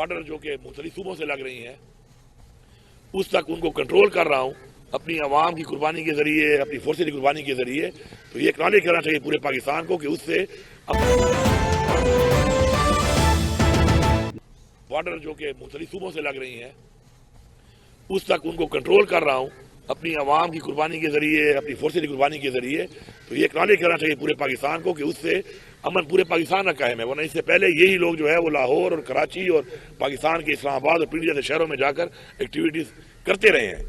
Border जो कि मुख्तलिफ सूबों से लग रही हैं उस तक उनको कंट्रोल कर रहा हूँ अपनी आवाम की कुर्बानी के जरिए, अपनी फोर्सेस की कुर्बानी के जरिए। तो ये एक्नॉलेज करना चाहिए पूरे पाकिस्तान को कि उससे बॉर्डर जो कि मुख्तलिफ सूबों से लग रही हैं उस तक उनको कंट्रोल कर रहा हूँ अपनी आवाम की कुर्बानी के जरिए, अपनी फोर्सेस की कुर्बानी के जरिए। तो ये एक्नॉलेज करना चाहिए पूरे पाकिस्तान को कि उससे अमन पूरे पाकिस्तान का कायम है। वरना इससे पहले यही लोग जो है वो लाहौर और कराची और पाकिस्तान के इस्लामाबाद और पीढ़ी जैसे शहरों में जाकर एक्टिविटीज करते रहे हैं।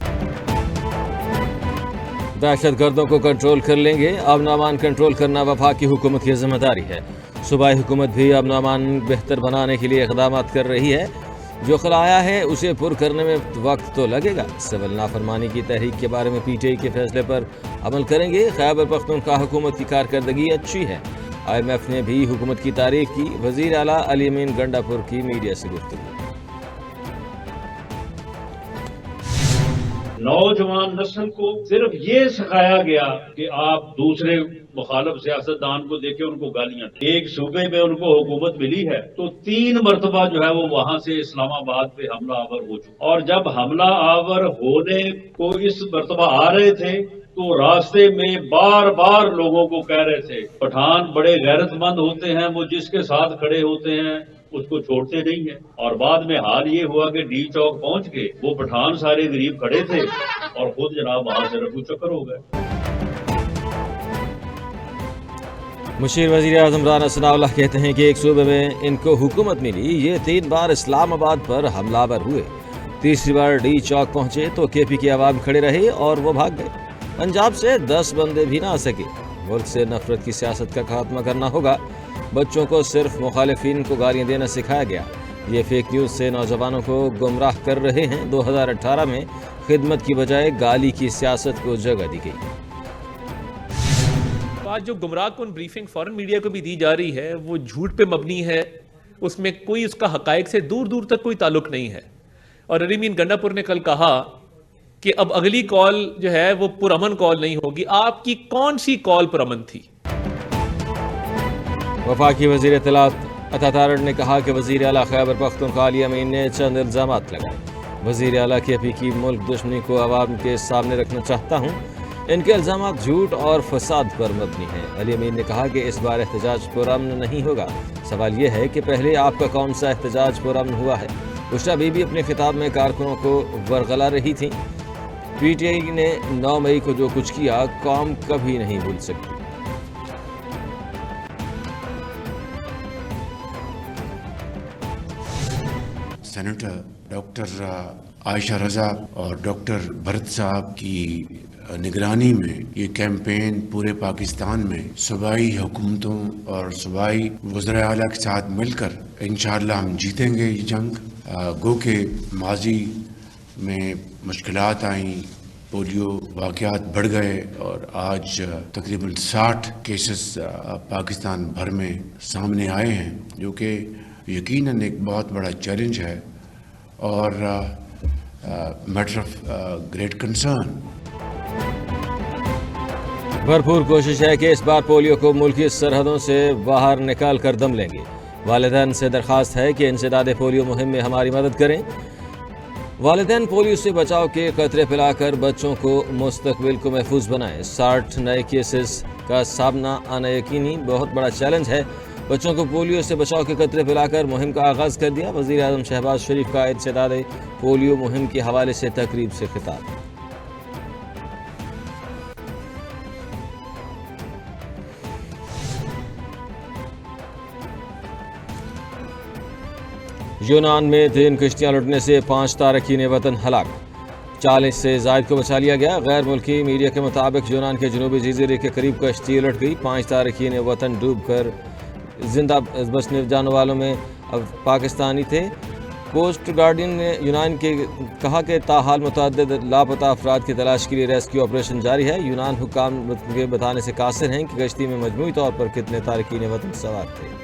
दहशतगर्दों को कंट्रोल कर लेंगे, अमन अमान कंट्रोल करना वफाकी हुकूमत की जिम्मेदारी है। सूबाई हुकूमत भी अमन अमान बेहतर बनाने के लिए इक़दाम कर रही है। जो खलाया है उसे पुर करने में वक्त तो लगेगा। सिविल नाफरमानी की तहरीक के बारे में पीटीआई के फैसले पर अमल करेंगे। खैबर पख्तूनख्वा हुकूमत की कारकर्दगी अच्छी है। IMF ने भी हुकूमत की तारीफ की। वज़ीर आला अली अमीन गंडापुर की मीडिया से गुफ्तगू। नौजवान नस्ल को सिर्फ ये सिखाया गया कि आप दूसरे मुखालिफ सियासतदान को देके उनको गालियां दें। एक सूबे में उनको हुकूमत मिली है तो 3 मरतबा जो है वो वहां से इस्लामाबाद पे हमला आवर हो चुका। और जब हमला आवर होने को इस मरतबा आ रहे थे तो रास्ते में बार बार लोगों को कह रहे थे पठान बड़े गैरतमंद होते हैं, वो जिसके साथ खड़े होते हैं उसको छोड़ते नहीं है। और बाद में हाल ये हुआ कि डी चौक पहुंच के वो पठान सारे गरीब खड़े थे और खुद जनाब वहां से रफू चक्कर हो गए। मुशीर वज़ीर आज़म राना सनाउल्लाह कहते हैं कि एक सूबे में इनको हुकूमत मिली, ये 3 बार इस्लामाबाद पर हमलावर हुए। तीसरी बार डी चौक पहुंचे तो KP के अवाम खड़े रहे और वो भाग गए। पंजाब से 10 बंदे भी ना आ सके। मुल्क से नफरत की सियासत का खात्मा करना होगा। बच्चों को सिर्फ मुखालिफिन को गालियां देना सिखाया गया। ये फेक न्यूज़ से नौजवानों को गुमराह कर रहे हैं। 2018 में खिदमत की बजाय गाली की सियासत को जगह दी गई। आज जो गुमराह कुन ब्रीफिंग फॉरेन मीडिया को भी दी जा रही है वो झूठ पे मबनी है। उसमें कोई उसका हकायक से दूर दूर तक कोई ताल्लुक नहीं है। और अली अमीन गंडापुर ने कल कहा कि अब अगली कॉल जो है वो पुरअमन कॉल नहीं होगी। आपकी कौन सी कॉल पुरअमन थी? वफाकी वज़ीर इत्तलात अता तारड़ ने कहा कि वज़ीर आला खैबर पख्तूनख्वा अली अमीन ने चंद इल्ज़ामात लगाए। वज़ीर आला KP की मुल्क दुश्मनी को आवाम के सामने रखना चाहता हूँ। इनके इल्ज़ामात झूठ और फसाद पर मबनी हैं। अली अमीन ने कहा कि इस बार एहतजाज पुरअमन नहीं होगा। सवाल यह है कि पहले आपका कौन सा एहतजाज पुरअमन हुआ है? उषा बीबी अपने खिताब में कारकुनों को वरगला रही थी। PTI ने 9 मई को जो कुछ किया कौम कभी नहीं भूल सकती। सेनेटर डॉक्टर आयशा रजा और डॉक्टर भरत साहब की निगरानी में ये कैंपेन पूरे पाकिस्तान में सूबाई हुकूमतों और सूबाई वज़ीर आला के साथ मिलकर इंशाअल्लाह हम जीतेंगे ये जंग। गो के माजी में मुश्किलात आई, पोलियो वाक़यात बढ़ गए और आज तकरीबन 60 केसेस पाकिस्तान भर में सामने आए हैं, जो कि यकीनन एक बहुत बड़ा चैलेंज है और मैटर ऑफ ग्रेट कंसर्न। भरपूर कोशिश है कि इस बार पोलियो को मुल्क की सरहदों से बाहर निकाल कर दम लेंगे। वालिदैन से दरख्वास्त है कि इंसदाद पोलियो मुहिम में हमारी मदद करें। वालिदैन पोलियो से बचाव के कतरे पिलाकर बच्चों को मुस्तकबिल को महफूज बनाएं। 60 नए केसेस का सामना आना यकीनी बहुत बड़ा चैलेंज है। बच्चों को पोलियो से बचाव के कतरे पिलाकर मुहिम का आगाज़ कर दिया। वज़ीर आज़म शहबाज शरीफ का इंसदाद पोलियो मुहिम के हवाले से तकरीब से खिताब। यूनान में 3 किश्तियां लुटने से 5 तारकीन वतन हलाक। 40 से ज़ायद को बचा लिया गया। गैर मुल्की मीडिया के मुताबिक यूनान के जनूबी जजीरे के करीब कश्ती लुट गई। 5 तारकीन वतन डूब कर जिंदा बचने जाने वालों में अब पाकिस्तानी थे। कोस्ट गार्डियन ने यूनान के कहा कि ताहाल मुतअद्दिद लापता अफराद की तलाश के लिए रेस्क्यू ऑपरेशन जारी है। यूनान हुक्काम के बताने से कासिर हैं कि कश्ती में मजमूई तौर पर कितने तारकीन वतन सवार थे।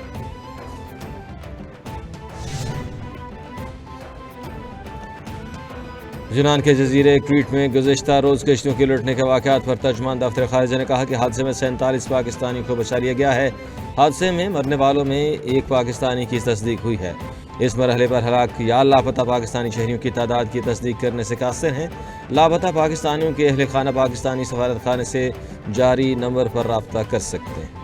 यूनान के जजीरे क्रीट में गुज़िश्ता रोज़ कश्तियों के लुटने के वाक़यात पर तर्जुमान दफ्तर ख़ारिजा ने कहा कि हादसे में 47 पाकिस्तानियों को बचा लिया गया है। हादसे में मरने वालों में 1 पाकिस्तानी की तस्दीक हुई है। اس مرحلے پر ہلاک یا لاپتہ پاکستانی شہریوں کی تعداد کی تصدیق کرنے سے قاصر ہیں۔ لاپتہ پاکستانیوں کے اہل خانہ پاکستانی سفارت خانے سے جاری نمبر پر رابطہ کر سکتے ہیں۔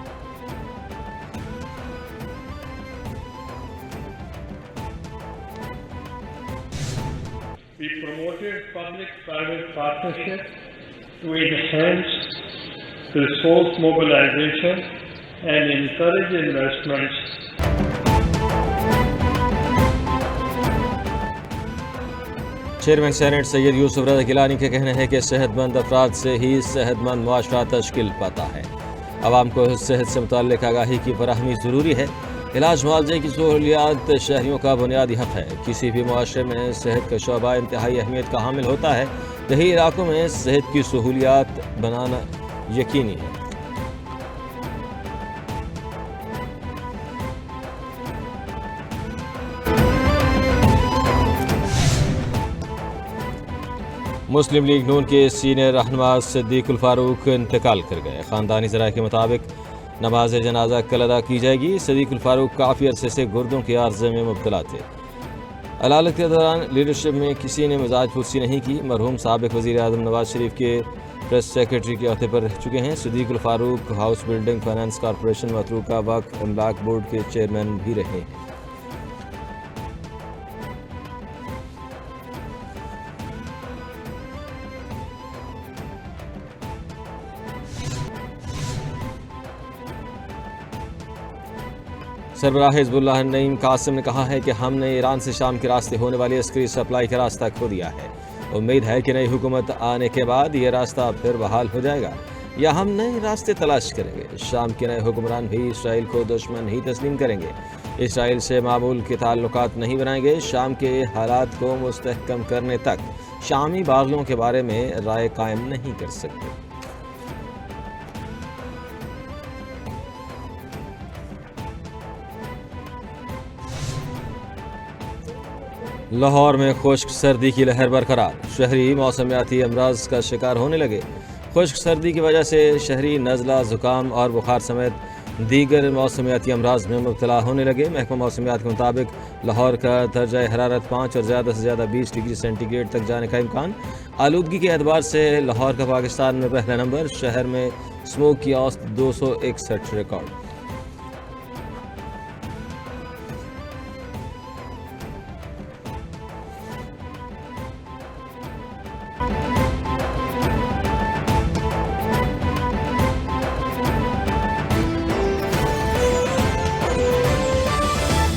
We promoted public-private partnership to enhance resource mobilization and encourage investments. Chairman senate Syed Yousuf Raza Gilani کا کہنا ہے کہ صحت مند افراد سے ہی صحت مند معاشرہ تشکیل پاتا ہے۔ عوام کو صحت سے متعلق آگاہی کی فراہمی ضروری ہے۔ علاج معالجے کی سہولیات شہریوں کا بنیادی حق ہے۔ کسی بھی معاشرے میں صحت کا شعبہ انتہائی اہمیت کا حامل ہوتا ہے۔ دیہی علاقوں میں صحت کی سہولیات بنانا یقینی ہے۔ مسلم لیگ نون کے سینئر رہنما صدیق الفاروق انتقال کر گئے۔ خاندانی ذرائع کے مطابق نماز جنازہ کل ادا کی جائے گی۔ صدیق الفاروق کافی عرصے سے گردوں کے عارضے میں مبتلا تھے۔ علالت کے دوران لیڈرشپ میں کسی نے مزاج پرسی نہیں کی۔ مرحوم سابق وزیر اعظم نواز شریف کے پریس سیکرٹری کے عہدے پر رہ چکے ہیں۔ Siddique Al-Farooq house building finance corporation متروکہ وقف املاک بورڈ کے چیئرمین بھی رہے ہیں۔ سربراہ حزب اللہ نعیم قاسم نے کہا ہے کہ ہم نے ایران سے شام کے راستے ہونے والی عسکری سپلائی کا راستہ کھو دیا ہے۔ امید ہے کہ نئی حکومت آنے کے بعد یہ راستہ پھر بحال ہو جائے گا یا ہم نئے راستے تلاش کریں گے۔ شام کے نئے حکمران بھی اسرائیل کو دشمن ہی تسلیم کریں گے۔ اسرائیل سے معمول کے تعلقات نہیں بنائیں گے۔ شام کے حالات کو مستحکم کرنے تک شامی باغیوں کے بارے میں رائے قائم نہیں کر سکتے۔ لاہور میں خشک سردی کی لہر برقرار، شہری موسمیاتی امراض کا شکار ہونے لگے۔ خشک سردی کی وجہ سے شہری نزلہ، زکام اور بخار سمیت دیگر موسمیاتی امراض میں مبتلا ہونے لگے۔ محکمہ موسمیات کے مطابق لاہور کا درجہ حرارت 5 اور زیادہ سے زیادہ 20 ڈگری سینٹی گریڈ تک جانے کا امکان۔ آلودگی کے اعتبار سے لاہور کا پاکستان میں پہلا نمبر، شہر میں اسموگ کی اوسط 261 ریکارڈ۔